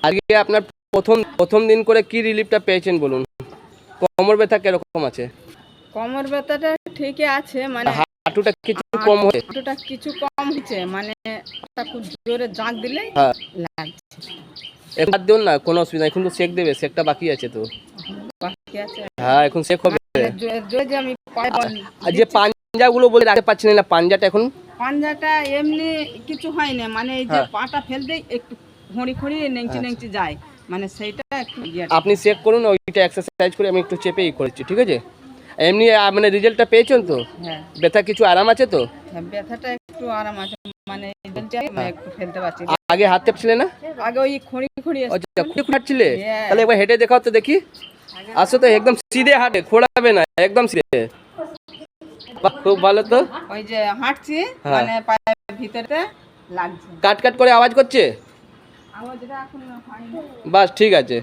আজকে আপনার প্রথম দিন করে কি রিলিফটা পেয়েছেন বলুন? কোমর ব্যথা কিরকম আছে? কোমর ব্যথাটা ঠিকই আছে, মানে হাঁটুটা কিছু কম হয়েছে? হাঁটুটা কিছু কম হচ্ছে, মানে খুব জোরে জাঁক দিলে হ্যাঁ লাগছে। এখন বাদ দিন না, কোনো অসুবিধা নেই, এখন তো সেক দেবে, সেকটা বাকি আছে তো। বাকি আছে, হ্যাঁ এখন সেক হবে। জোরে যে আমি আর যে পাঞ্জাগুলো বলে রাখতে পারছিলেন না, পাঞ্জাটা এখন? পাঞ্জাটা এমনি কিছু হয় না, মানে এই যে পাটা ফেলতে একটু খড়ি খড়ি নেংচি যায়, মানে সেইটা একটু আপনি চেক করুন, ওইটা এক্সারসাইজ করে আমি একটু চেপেই করেছি, ঠিক আছে? এমনি মানে রিজাল্টটা পেয়েছেন তো? হ্যাঁ ব্যথা কিছু আরাম আছে তো? হ্যাঁ, ব্যথাটা একটু আরাম আছে, মানে একটু ফেলতে পারছি। আগে হাঁটতে পারছিলে না? আগে ওই খড়ি খড়ি আচ্ছা খুঁড়ে হাঁটছিলে? তাহলে একবার হেঁটে দেখাও তো দেখি। আসো তো, একদম সিধে হাঁটে, খোঁড়াবে না, একদম সিধে। খুব ভালো তো। ওই যে হাঁটছি, মানে পায়ের ভিতরে লাগছে, কাট কাট করে আওয়াজ করছে। আওয়াজটা এখন হয়নি। বাস ঠিক আছে।